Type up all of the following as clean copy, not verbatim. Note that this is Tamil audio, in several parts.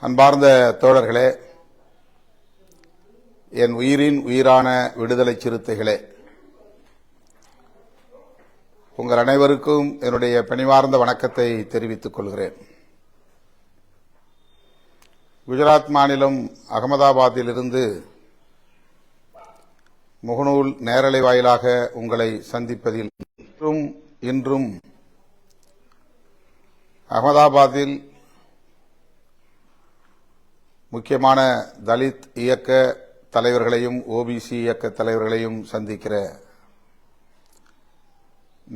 அன்பார்ந்த தோழர்களே, என் உயிரின் உயிரான விடுதலை சிறுத்தைகளே, உங்கள் அனைவருக்கும் என்னுடைய பணிவார்ந்த வணக்கத்தை தெரிவித்துக் கொள்கிறேன். குஜராத் மாநிலம் அகமதாபாத்திலிருந்து முகநூல் நேரலை வாயிலாக உங்களை சந்திப்பதில் இன்றும் அகமதாபாத்தில் முக்கியமான தலித் இயக்க தலைவர்களையும் ஓபிசி இயக்க தலைவர்களையும் சந்திக்கிற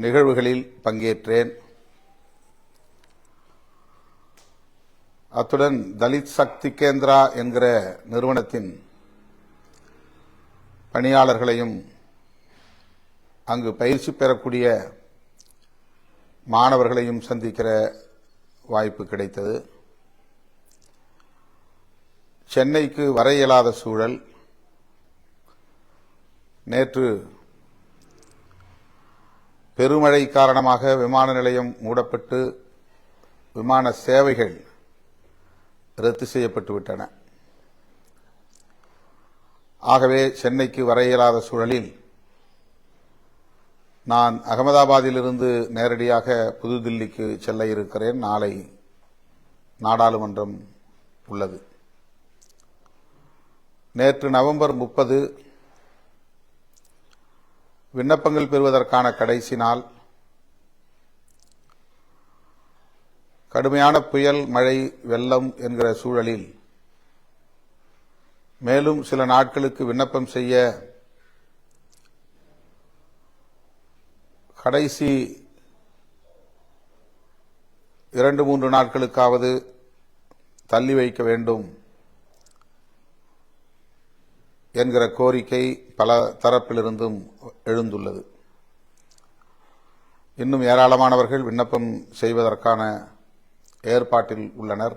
நிகழ்வுகளில் பங்கேற்றேன். அத்துடன் தலித் சக்தி கேந்திரா என்கிற நிறுவனத்தின் பணியாளர்களையும் அங்கு பயிற்சி பெறக்கூடிய மாணவர்களையும் சந்திக்கிற வாய்ப்பு கிடைத்தது. சென்னைக்கு வர இயலாத சூழல். நேற்று பெருமழை காரணமாக விமான நிலையம் மூடப்பட்டு விமான சேவைகள் ரத்து செய்யப்பட்டுவிட்டன. ஆகவே சென்னைக்கு வர இயலாத சூழலில் நான் அகமதாபாத்திலிருந்து நேரடியாக புதுதில்லிக்கு செல்ல இருக்கிறேன். நாளை நாடாளுமன்றம் உள்ளது. நேற்று நவம்பர் 30 விண்ணப்பங்கள் பெறுவதற்கான கடைசி நாள். கடுமையான புயல், மழை, வெள்ளம் என்கிற சூழலில் மேலும் சில நாட்களுக்கு விண்ணப்பம் செய்ய கடைசி 2-3 நாட்களுக்காவது தள்ளி வைக்க வேண்டும் என்கிற கோரிக்கை பல தரப்பிலிருந்தும் எழுந்துள்ளது. இன்னும் ஏராளமானவர்கள் விண்ணப்பம் செய்வதற்கான ஏற்பாட்டில் உள்ளனர்.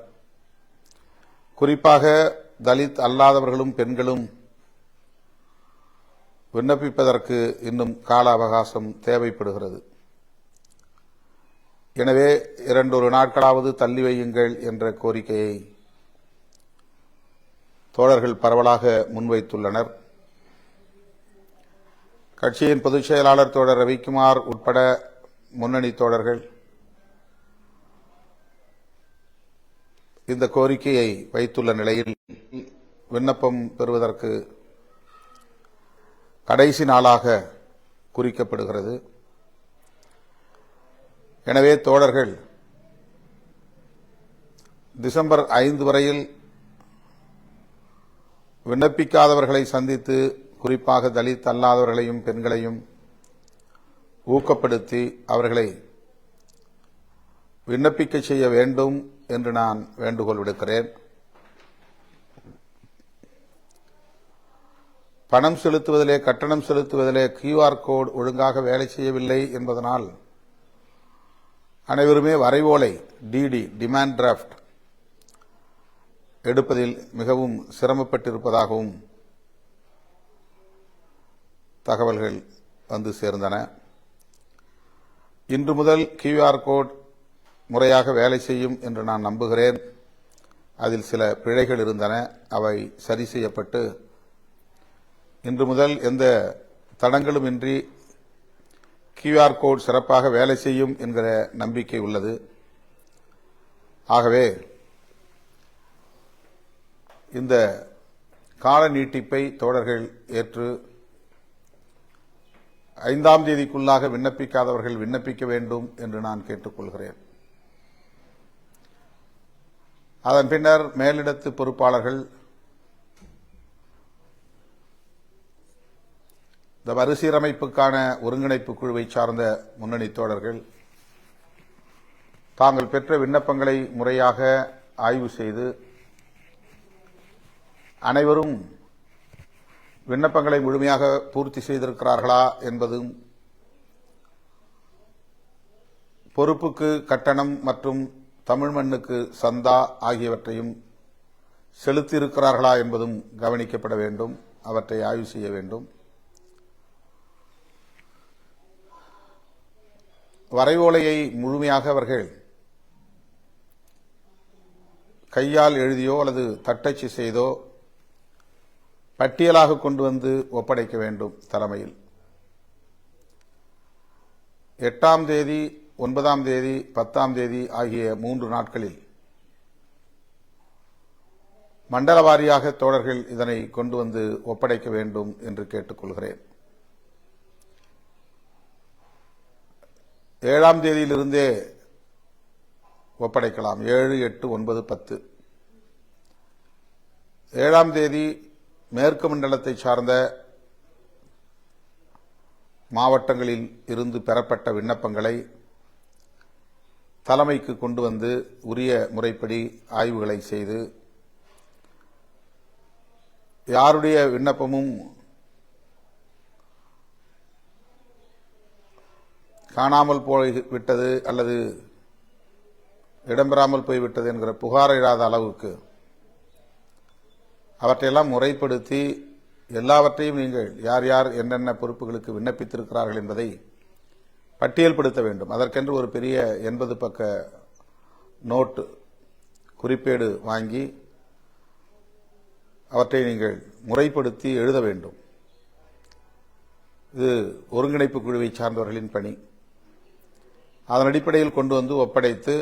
குறிப்பாக தலித் அல்லாதவர்களும் பெண்களும் விண்ணப்பிப்பதற்கு இன்னும் கால அவகாசம் தேவைப்படுகிறது. எனவே 2-1 நாட்களாவது தள்ளி வையுங்கள் என்ற கோரிக்கையை தோழர்கள் பரவலாக முன்வைத்துள்ளனர். கட்சியின் பொதுச் செயலாளர் தோழர் ரவிக்குமார் உட்பட முன்னணி தோழர்கள் இந்த கோரிக்கையை வைத்துள்ள நிலையில் விண்ணப்பம் பெறுவதற்கு கடைசி நாளாக குறிக்கப்படுகிறது. எனவே தோழர்கள் டிசம்பர் 5 வரையில் விண்ணப்பிக்காதவர்களை சந்தித்து, குறிப்பாக தலித் அல்லாதவர்களையும் பெண்களையும் ஊக்கப்படுத்தி அவர்களை விண்ணப்பிக்க செய்ய வேண்டும் என்று நான் வேண்டுகோள் விடுக்கிறேன். பணம் செலுத்துவதிலே, கட்டணம் செலுத்துவதிலே QR கோடு ஒழுங்காக வேலை செய்யவில்லை என்பதனால் அனைவருமே வரைவோலை டிடி டிமாண்ட் டிராஃப்ட் எடுப்பதில் மிகவும் சிரமப்பட்டிருப்பதாகவும் தகவல்கள் வந்து சேர்ந்தன. இன்று முதல் QR கோட் முறையாக வேலை செய்யும் என்று நான் நம்புகிறேன். அதில் சில பிழைகள் இருந்தன. அவை சரி செய்யப்பட்டு இன்று முதல் எந்த தடங்களும் இன்றி QR கோட் சிறப்பாக வேலை செய்யும் என்கிற நம்பிக்கை உள்ளது. ஆகவே இந்த கால நீட்டிப்பை தோழர்கள் ஏற்று 5ஆம் தேதிக்குள்ளாக விண்ணப்பிக்காதவர்கள் விண்ணப்பிக்க வேண்டும் என்று நான் கேட்டுக்கொள்கிறேன். அதன் பின்னர் மேலிடத்து பொறுப்பாளர்கள் இந்த மறுசீரமைப்புக்கான ஒருங்கிணைப்பு குழுவை சார்ந்த முன்னணி தோழர்கள் தாங்கள் பெற்ற விண்ணப்பங்களை முறையாக ஆய்வு செய்து அனைவரும் விண்ணப்பங்களை முழுமையாக பூர்த்தி செய்திருக்கிறார்களா என்பதும், பொறுப்புக்கு கட்டணம் மற்றும் தமிழ் மண்ணுக்கு சந்தா ஆகியவற்றையும் செலுத்தியிருக்கிறார்களா என்பதும் கவனிக்கப்பட வேண்டும். அவற்றை ஆய்வு செய்ய வேண்டும். வரைவோலையை முழுமையாக அவர்கள் கையால் எழுதியோ அல்லது தட்டச்சு செய்தோ பட்டியலாக கொண்டு வந்து ஒப்படைக்க வேண்டும் தலைமையில். 8ஆம் தேதி, 9ஆம் தேதி, 10ஆம் தேதி ஆகிய 3 நாட்களில் மண்டல வாரியாக தோழர்கள் இதனை கொண்டு வந்து ஒப்படைக்க வேண்டும் என்று கேட்டுக்கொள்கிறேன். 7ஆம் தேதியிலிருந்தே ஒப்படைக்கலாம். 7, 8, 9, 10. 7ஆம் தேதி மேற்கு மண்டலத்தை சார்ந்த மாவட்டங்களில் இருந்து பெறப்பட்ட விண்ணப்பங்களை தலைமைக்கு கொண்டு வந்து உரிய முறைப்படி ஆய்வுகளை செய்து யாருடைய விண்ணப்பமும் காணாமல் போய்விட்டது அல்லது இடம்பெறாமல் போய்விட்டது என்கிற புகார் இல்லாத அளவுக்கு அவற்றையெல்லாம் முறைப்படுத்தி எல்லாவற்றையும் நீங்கள் யார் யார் என்னென்ன பொறுப்புகளுக்கு விண்ணப்பித்திருக்கிறார்கள் என்பதை பட்டியல்படுத்த வேண்டும். அதற்கென்று ஒரு பெரிய 80 பக்க நோட்டு குறிப்பேடு வாங்கி அவற்றை நீங்கள் முறைப்படுத்தி எழுத வேண்டும். இது ஒருங்கிணைப்பு குழுவை சார்ந்தவர்களின் பணி. அதன் அடிப்படையில் கொண்டு வந்து ஒப்படைத்து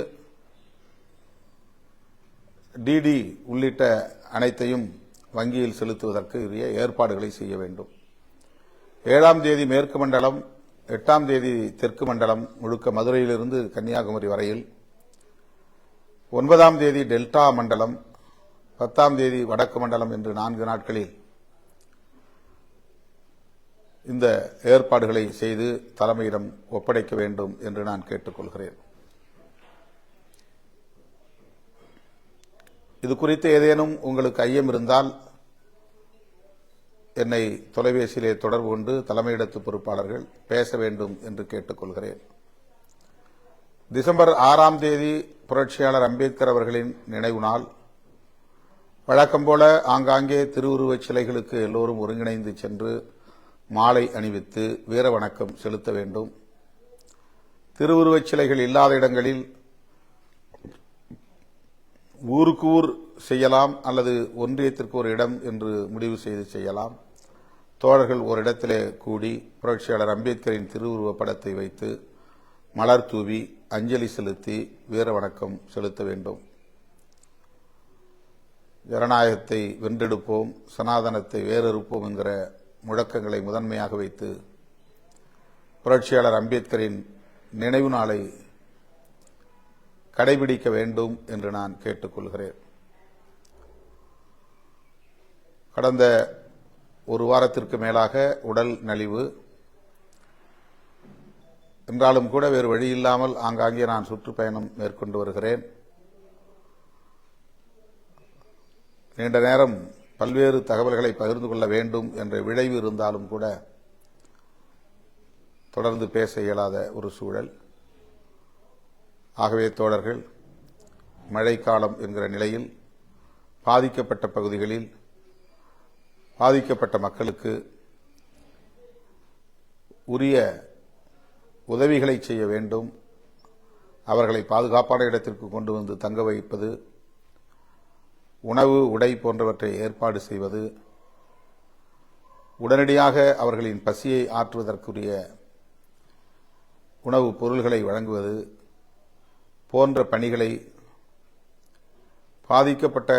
டிடி உள்ளிட்ட அனைத்தையும் வங்கியில் செலுத்துவதற்கு உரிய ஏற்பாடுகளை செய்ய வேண்டும். 7ஆம் தேதி மேற்கு மண்டலம், 8ஆம் தேதி தெற்கு மண்டலம் முழுக்க மதுரையிலிருந்து கன்னியாகுமரி வரையில், 9ஆம் தேதி டெல்டா மண்டலம், 10ஆம் தேதி வடக்கு மண்டலம் என்று 4 நாட்களில் இந்த ஏற்பாடுகளை செய்து தலைமையிடம் ஒப்படைக்க வேண்டும் என்று நான் கேட்டுக்கொள்கிறேன். இது குறித்து ஏதேனும் உங்களுக்கு ஐயம் இருந்தால் என்னை தொலைபேசியிலே தொடர்பு கொண்டு தலைமையிடத்து பொறுப்பாளர்கள் பேச வேண்டும் என்று கேட்டுக்கொள்கிறேன். டிசம்பர் 6ஆம் தேதி புரட்சியாளர் அம்பேத்கர் அவர்களின் நினைவு நாள். வழக்கம்போல ஆங்காங்கே திருவுருவச் சிலைகளுக்கு எல்லோரும் ஒருங்கிணைந்து சென்று மாலை அணிவித்து வீர வணக்கம் செலுத்த வேண்டும். திருவுருவச் சிலைகள் இல்லாத இடங்களில் ஊருக்கு ஊர் செய்யலாம் அல்லது ஒன்றியத்திற்கு ஒரு இடம் என்று முடிவு செய்து செய்யலாம். தோழர்கள் ஒரு இடத்திலே கூடி புரட்சியாளர் அம்பேத்கரின் திருவுருவ படத்தை வைத்து மலர் தூவி அஞ்சலி செலுத்தி வீர வணக்கம் செலுத்த வேண்டும். ஜனநாயகத்தை வென்றெடுப்போம், சனாதனத்தை வேறறுப்போம் என்கிற முழக்கங்களை முதன்மையாக வைத்து புரட்சியாளர் அம்பேத்கரின் நினைவு நாளை கடைபிடிக்க வேண்டும் என்று நான் கேட்டுக்கொள்கிறேன். கடந்த ஒரு வாரத்திற்கு மேலாக உடல் நலிவு என்றாலும் கூட வேறு வழியில்லாமல் ஆங்காங்கே நான் சுற்றுப்பயணம் மேற்கொண்டு வருகிறேன். நீண்ட நேரம் பல்வேறு தகவல்களை பகிர்ந்து கொள்ள வேண்டும் என்ற விழைவு இருந்தாலும் கூட தொடர்ந்து பேச இயலாத ஒரு சூழல். ஆகவே தோழர்கள், மழைக்காலம் என்கிற நிலையில் பாதிக்கப்பட்ட பகுதிகளில் பாதிக்கப்பட்ட மக்களுக்கு உரிய உதவிகளை செய்ய வேண்டும். அவர்களை பாதுகாப்பான இடத்திற்கு கொண்டு வந்து தங்க வைப்பது, உணவு உடை போன்றவற்றை ஏற்பாடு செய்வது, உடனடியாக அவர்களின் பசியை ஆற்றுவதற்குரிய உணவுப் பொருள்களை வழங்குவது போன்ற பணிகளை பாதிக்கப்பட்ட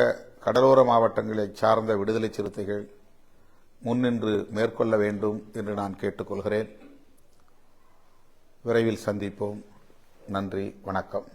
கடலோர மாவட்டங்களைச் சார்ந்த விடுதலை சிறுத்தைகள் முன்னின்று மேற்கொள்ள வேண்டும் என்று நான் கேட்டுக்கொள்கிறேன். விரைவில் சந்திப்போம். நன்றி, வணக்கம்.